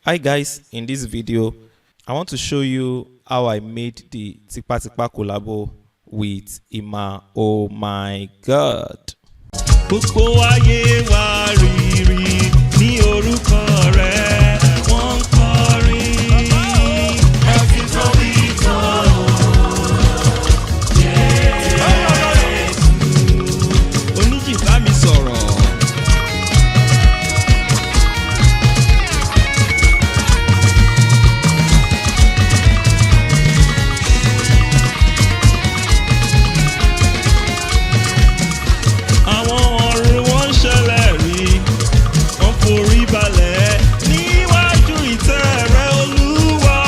Hi guys, in this video I want to show you how I made the Tipatipa Collabo with Ima. Oh my god. Gbogbo ayé wa rírì ní orúkọ rẹ̀ wọ́n ń kọrin. Ẹ ti tóbi tó Jésù. Oníjì bá mi sọ̀rọ̀. Àwọn ọ̀run wọ́n ń ṣẹlẹ̀ rí, wọ́n forí balẹ̀ níwájú ìtẹ́ rẹ Olúwa.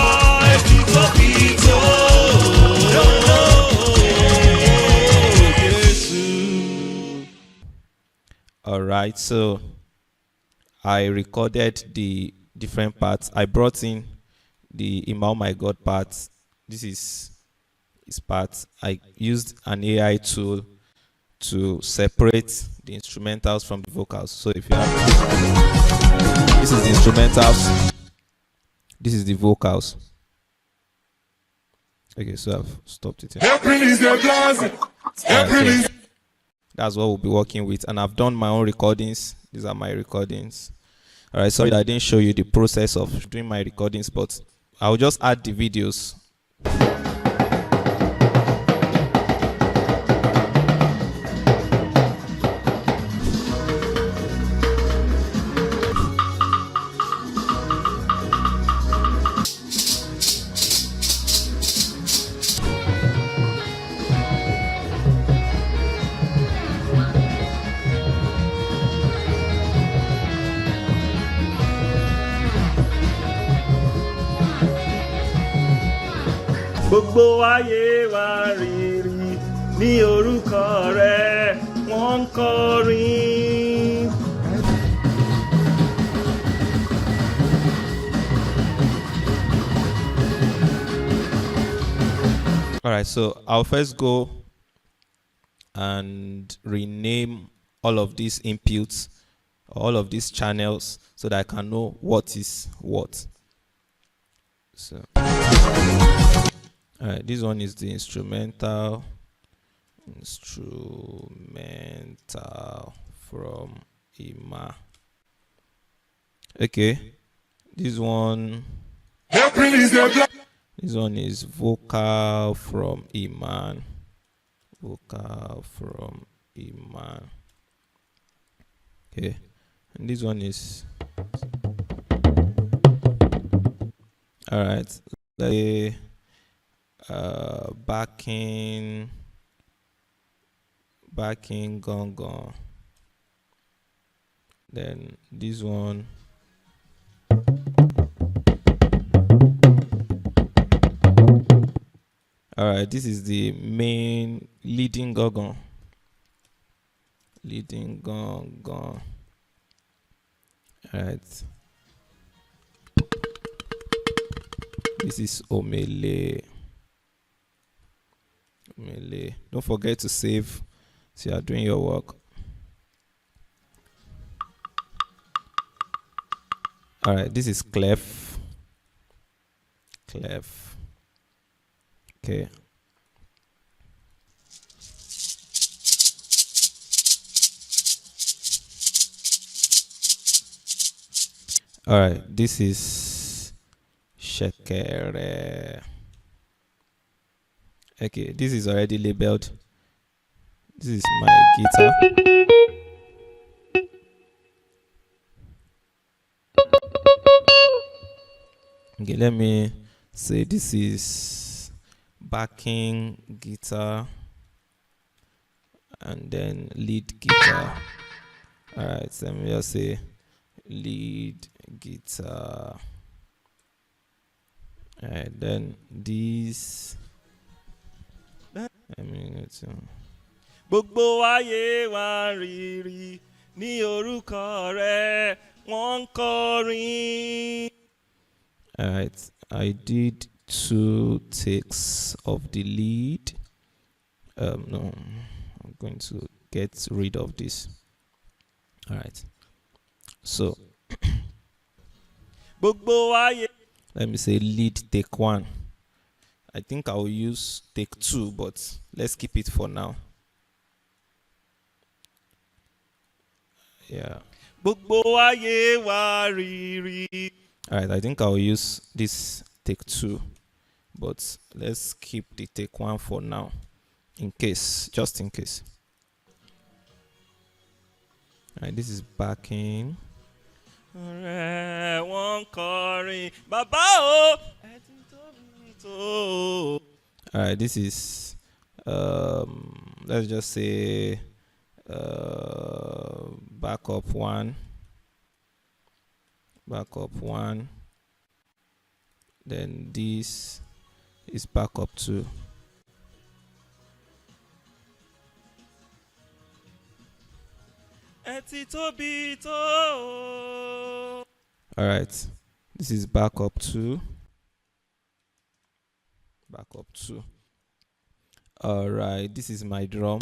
Ẹ ti tóbi tó Jésù. Alright, so I recorded the different parts. I brought in the Ima oh my god part. This is his part. I used an AI tool to separate the instrumentals from the vocals. So if you have, this is the instrumentals, this is the vocals. Okay, so I've stopped it here. Alright, so that's what we'll be working with, and I've done my own recordings. These are my recordings. All right, sorry that I didn't show you the process of doing my recordings, but I'll just add the videos. Gbogbo ayé wa rírì ní orúkọ rẹ̀ wọ́n ń kọrin. All right, so I'll first go and rename all of these inputs, all of these channels, so that I can know what is what. So, all right, this one is the instrumental from Ima. Okay, this one is vocal from Iman. Vocal from Iman. Okay, and this one is, all right, the backing gong gong. Then this one, all right, this is the main leading gong gong. All right, this is omele. Don't forget to save so you are doing your work. All right, this is clef. Okay, all right, this is shekere. Okay, this is already labeled. This is my guitar. Okay, let me say this is backing guitar and then lead guitar. All right, so let me just say lead guitar. All right, then this. Gbogbo ayé wa rírì ní orúkọ rẹ̀ wọ́n ń kọrin. All right, I did 2 takes of the lead. No, I'm going to get rid of this. All right, so gbogbo ayé. Let me say lead take 1. I think I will use take 2, but let's keep it for now. Yeah. Gbogbo ayé wá rírì. Alright, I think I will use this take 2, but let's keep the take 1 for now, just in case. Alright, this is backing. Ọ̀rẹ́ wọn kọrin bàbá o. Ẹ ti tóbi tó. Alright, this is let's just say backup 1, then this is backup 2. Ẹ ti tóbi tó. Alright, this is backup 2. Alright, this is my drum.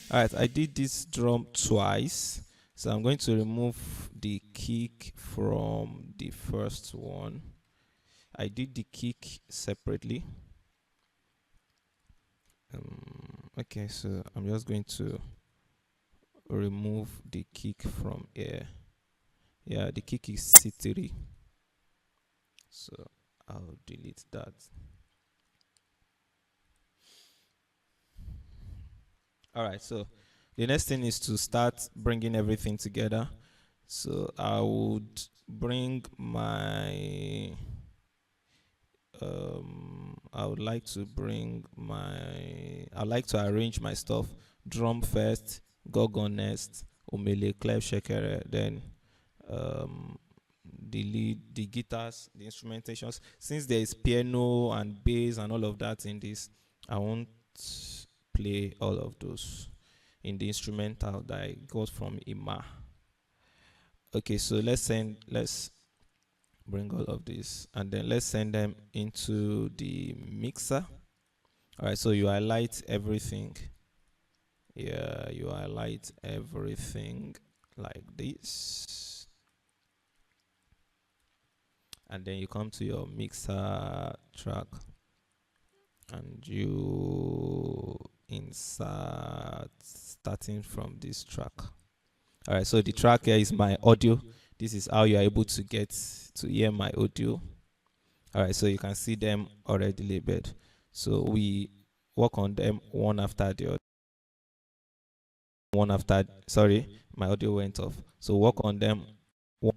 Alright, I did this drum twice, so I'm going to remove the kick from the first one. I did the kick separately. Okay, so I'm just going to remove the kick from here. Yeah, the kick is C3, so I'll delete that. Alright, so the next thing is to start bringing everything together. So I would bring my I'd like to arrange my stuff. Drum first, gong next, omele, clef, shekere, then the lead, the guitars, the instrumentations. Since there is piano and bass and all of that in this, I won't play all of those in the instrumental that I got from Ima. Okay, so let's bring all of this and then let's send them into the mixer. All right, so you highlight everything. Yeah, you highlight everything like this, and then you come to your mixer track and you insert starting from this track. All right, so the track here is my audio. This is how you are able to get to hear my audio. All right, so you can see them already labeled. So we work on them one after the other. Sorry, my audio went off. So work on them one.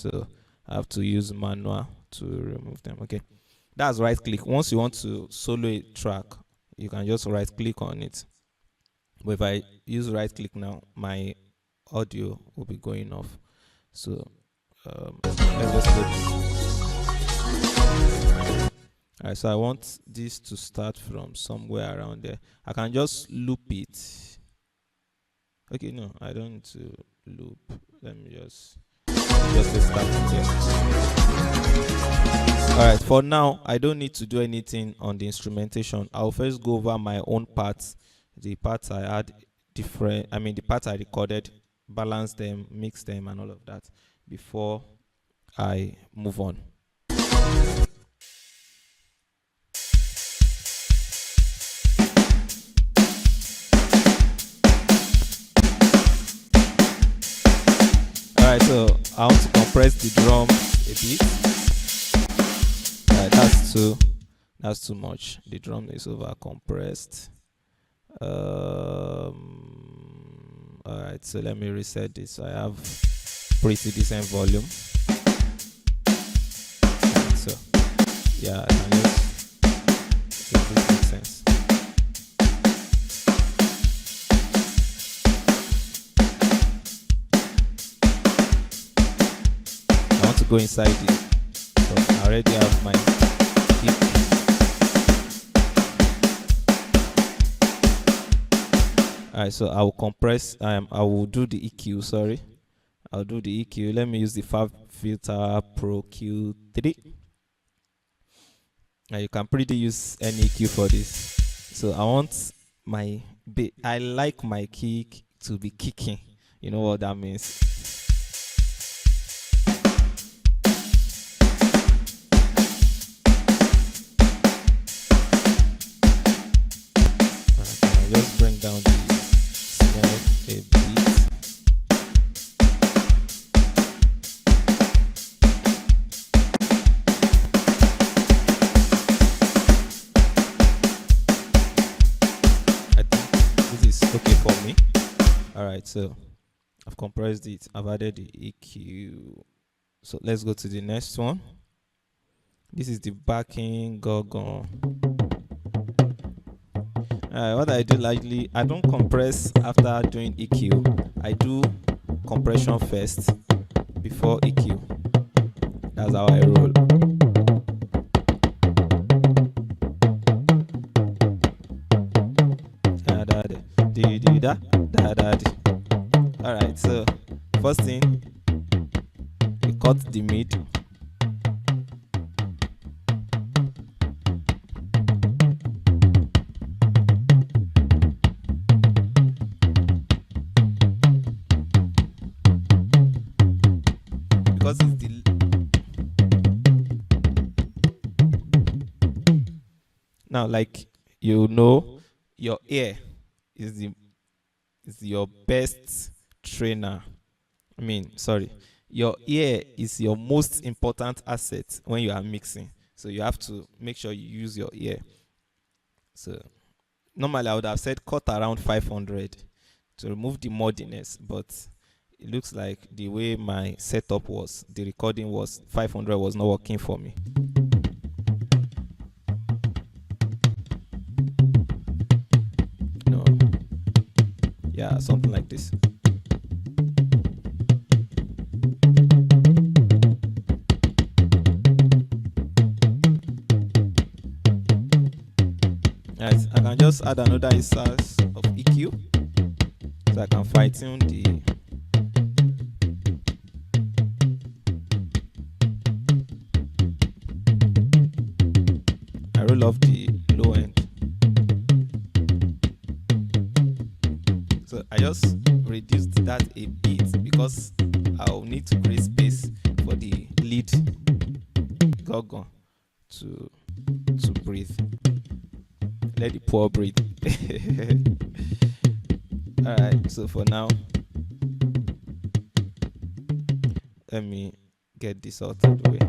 So I have to use manual to remove them. Okay, that's right click. Once you want to solo a track, you can just right click on it. But if I use right click now, my audio will be going off. So let's just go. Alright, so I want this to start from somewhere around there. I can just loop it. Okay, no, I don't need to loop. Let me just start from there. Alright, for now, I don't need to do anything on the instrumentation. I'll first go over my own parts. The parts I had the parts I recorded, balance them, mix them, and all of that before I move on. Alright, so I want to compress the drum a bit. Alright, that's too much. The drum is over compressed. Alright, so let me reset this. So I have pretty decent volume. So yeah, I can just if this makes sense. I want to go inside it. So I already have my kick. Alright, so I will compress. I will do the EQ. Sorry, I'll do the EQ. Let me use the Fab Filter Pro Q3. Now you can pretty use any EQ for this. So I want I like my kick to be kicking. You know what that means? I'll just bring down the snare a bit. I think this is okay for me. Alright, so I've compressed it, I've added the EQ. So let's go to the next one. This is the backing gorgon. What I do lightly, I don't compress after doing EQ. I do compression first before EQ. That's how I roll. Alright, so first thing, we cut the mid. Because it's the now, like you know, your ear is your best trainer. Your ear is your most important asset when you are mixing. So you have to make sure you use your ear. So normally I would have said cut around 500 to remove the muddiness, but it looks like the way my setup was, the recording was 500 was not working for me. No. Yeah, something like this. Right, I can just add another instance of EQ so I can fine tune the I roll off the low end. So I just reduced that a bit because I'll need to create space for the lead gorgon to breathe. Let the poor breathe. Alright, so for now, let me get this out of the way.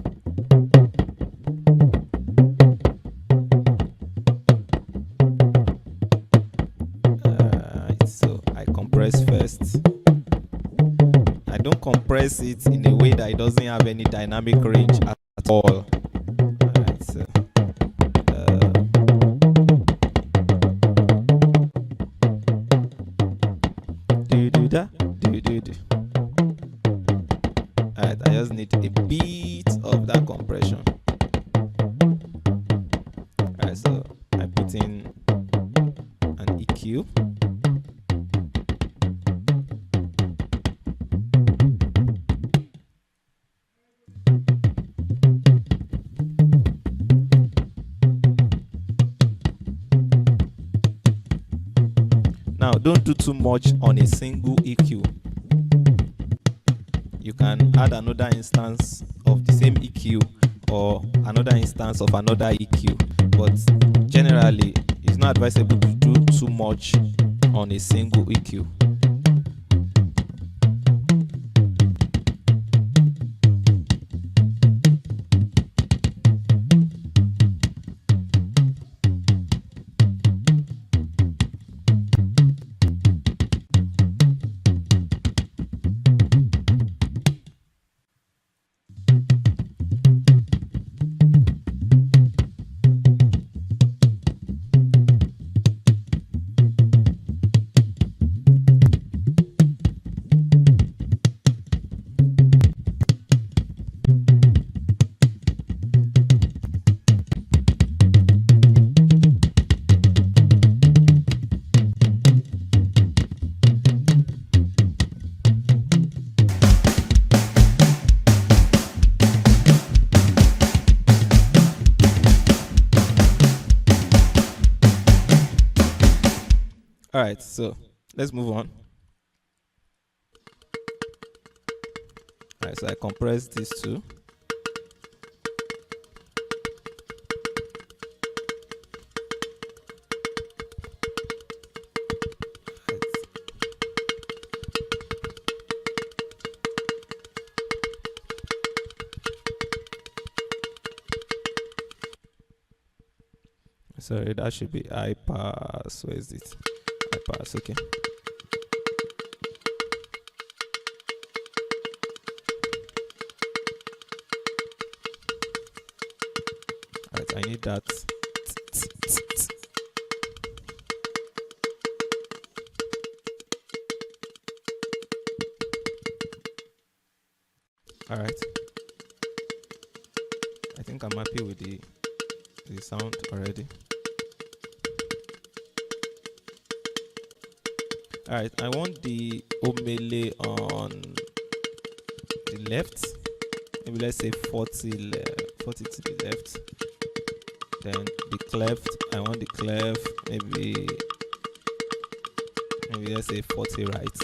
So I compress first. I don't compress it in a way that it doesn't have any dynamic range at all. Alright, so Alright, I just need a bit of that compression. Alright, so I put in an EQ. Now, don't do too much on a single EQ. You can add another instance of the same EQ or another instance of another EQ, but generally it's not advisable to do too much on a single EQ. All right, so let's move on. All right, so I compress these two. Sorry, that should be high pass. Where is it? High pass, okay. Alright, I need that. Alright. I think I'm happy with the sound already. Alright, I want the omele on the left. Maybe let's say 40 to the left. Then the clef, I want the clef, maybe let's say 40 right.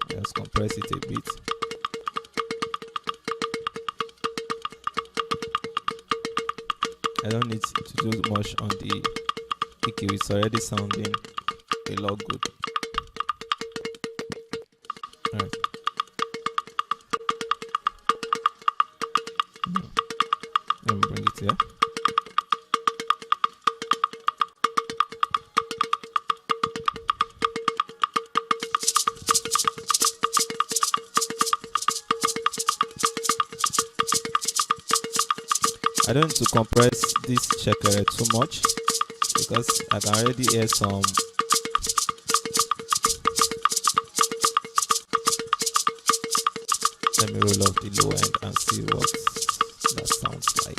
Just compress it a bit. I don't need to do much on the EQ, it's already sounding a lot good. Alright. Let me bring it here. I don't need to compress this checker too much because I can already hear some let me roll off the low end and see what that sounds like.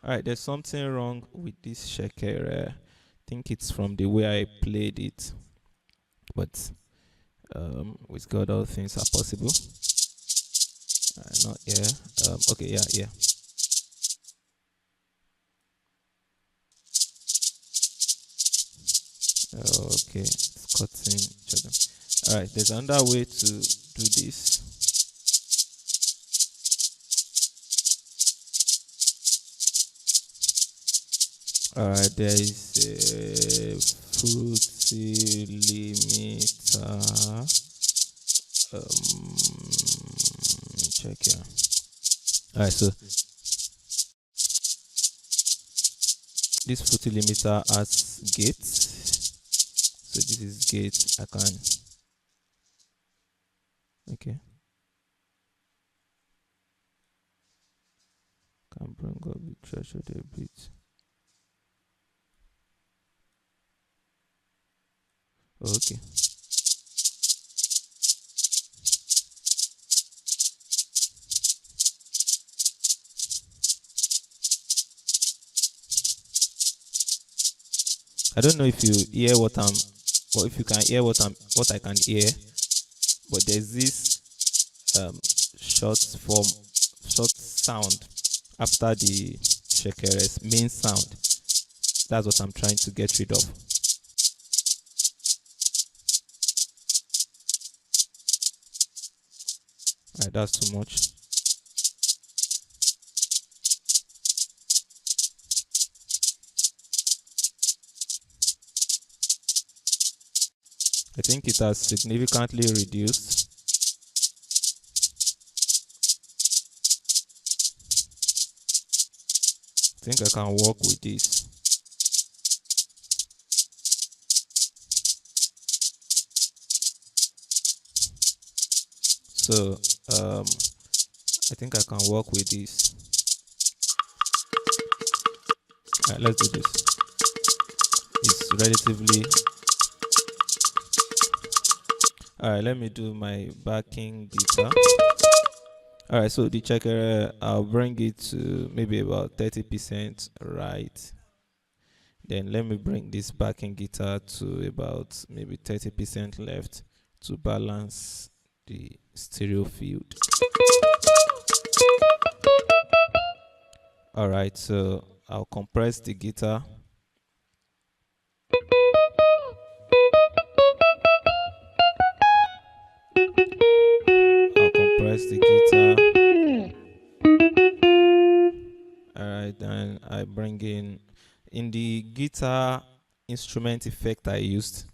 Alright, there's something wrong with this shaker. I think it's from the way I played it, but with God all things are possible. Not here. Okay, yeah. Okay, it's cutting each other. Alright, there's another way to do this. Alright, there is a fruity limiter. Check here. Alright, so this fruity limiter has gates. So this is gate. I can bring up the threshold a bit. Okay. I don't know if you hear what or if you can hear what I can hear, but there's this short sound after the shaker's main sound. That's what I'm trying to get rid of. Alright, that's too much. I think it has significantly reduced. I think I can work with this. So I think I can work with this. Alright, let's do this. It's relatively alright. Let me do my backing guitar. Alright, so the checker, I'll bring it to maybe about 30% right. Then let me bring this backing guitar to about maybe 30% left to balance the stereo field. All right, so I'll compress the guitar. I'll compress the guitar. All right, then I bring in the guitar instrument effect I used,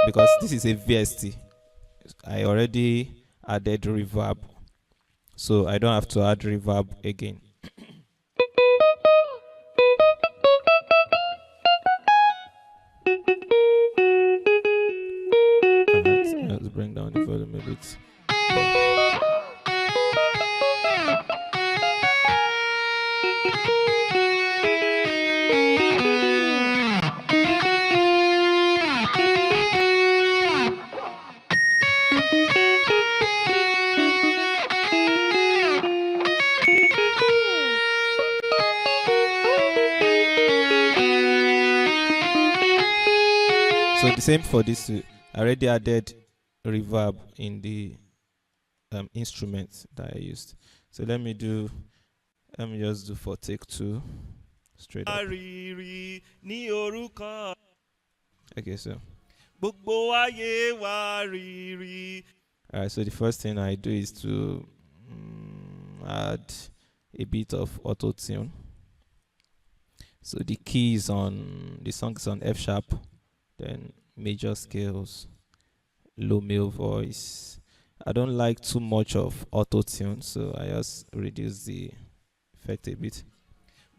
because this is a VST. I already added reverb, so I don't have to add reverb again. Alright, let's bring down the volume a bit. So the same for this. I already added reverb in the instruments that I used. So let me just do for take 2 straight up. Okay, so alright, so the first thing I do is to add a bit of auto tune. So the song is on F sharp, then major scales, low male voice. I don't like too much of auto tune, so I just reduce the effect a bit.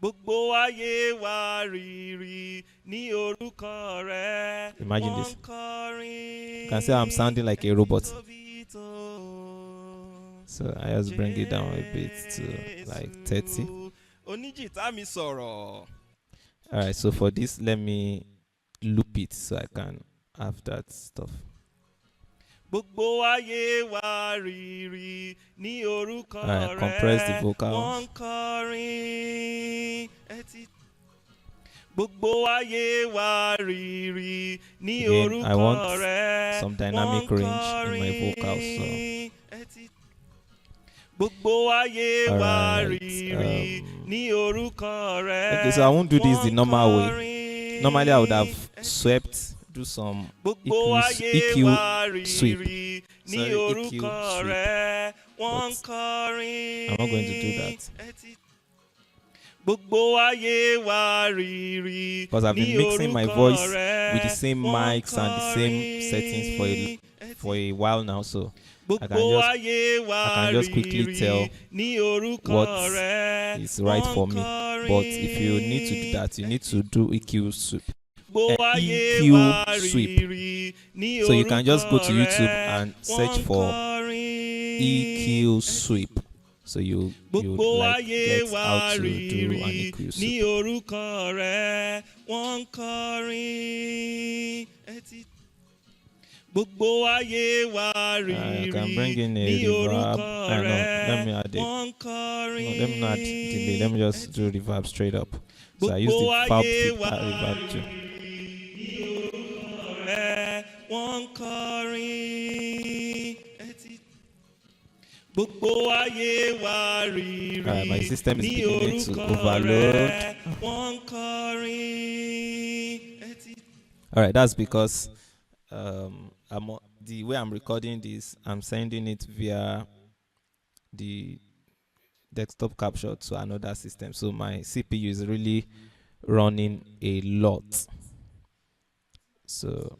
Imagine this. You can say I'm sounding like a robot. So I just bring it down a bit to like 30. Alright, so for this, let me loop it so I can have that stuff. Alright, compress the vocals. Again, I want some dynamic range in my vocals, so alright. Okay, so I won't do this the normal way. Normally I would have swept, do some EQ sweep. Sorry, EQ sweep. But I'm not going to do that, because I've been mixing my voice with the same mics and the same settings for a while now, so I can just quickly tell what is right for me. But if you need to do that, you need to do EQ sweep. EQ sweep. So you can just go to YouTube and search for EQ sweep. So you like get how to do an EQ sweep. I can bring in a reverb. Let me add it. No, let me not add delay. Let me just do reverb straight up. So I use the reverb too. My system is beginning to overload. Alright, that's because the way I'm recording this, I'm sending it via the desktop capture to another system. So my CPU is really running a lot. So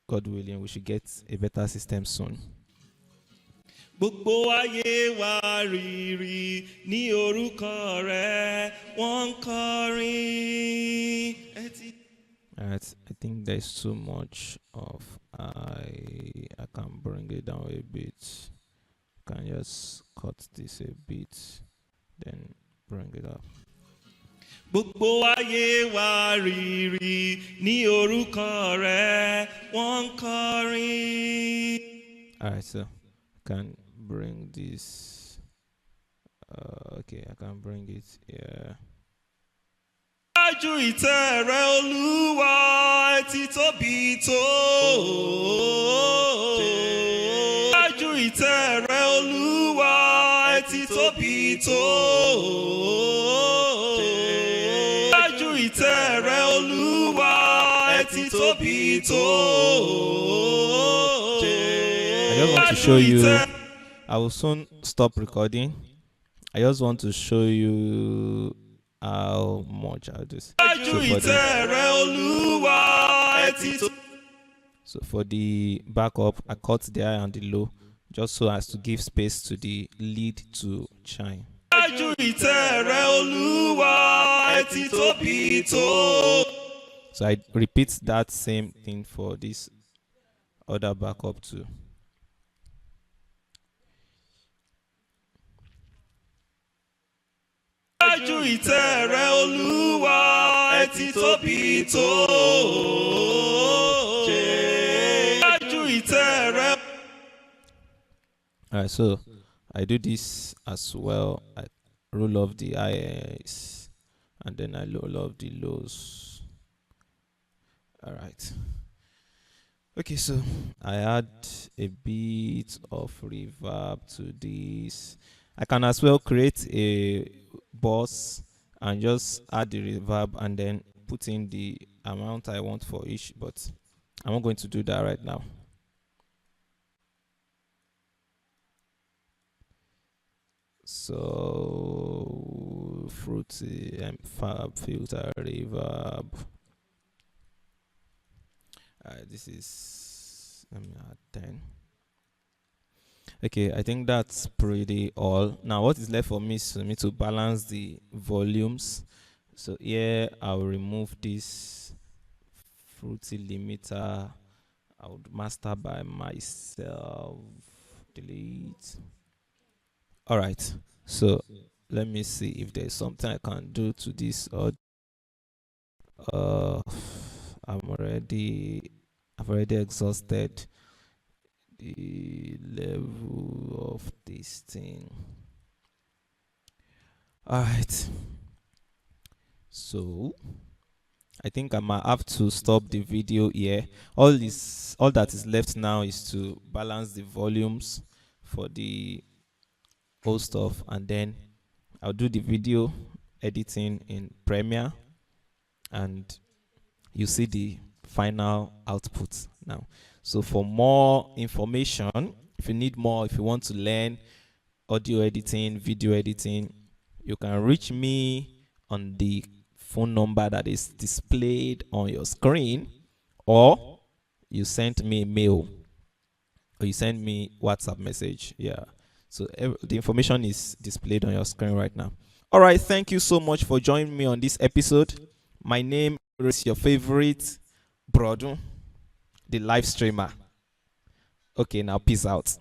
God willing, we should get a better system soon. Alright, I think there's too much of I can bring it down a bit. Can just cut this a bit, then bring it up. Alright, so I can bring this. Okay, I can bring it here. Níwájú ìtẹ́ rẹ Olúwa ẹ ti tóbi tó. Níwájú ìtẹ́ rẹ Olúwa ẹ ti tóbi tó. Níwájú ìtẹ́ rẹ Olúwa ẹ ti tóbi tó. I just want to show you. I will soon stop recording. I just want to show you how much I'll do. So for the backup, I cut the high and the low just so as to give space to the lead to chime. So I repeat that same thing for this other backup too. Alright, so I do this as well. I roll off the highs and then I roll off the lows. Alright. Okay, so I add a bit of reverb to this. I can as well create a boss and just add the reverb and then put in the amount I want for each, but I'm not going to do that right now. So fruity and fab filter reverb. This is, let me add 10. Okay, I think that's pretty all. Now what is left for me is for me to balance the volumes. So here I'll remove this fruity limiter. I would master by myself. Delete. All right, so let me see if there's something I can do to this. I've already exhausted the level of this thing. All right, so I think I might have to stop the video here. All that is left now is to balance the volumes for the whole stuff, and then I'll do the video editing in Premiere and you see the final output now. So for more information, if you need more, if you want to learn audio editing, video editing, you can reach me on the phone number that is displayed on your screen, or you send me a mail, or you send me WhatsApp message. Yeah, so the information is displayed on your screen right now. All right, thank you so much for joining me on this episode. My name is your favorite BrOdun, the live streamer. Okay, now peace out.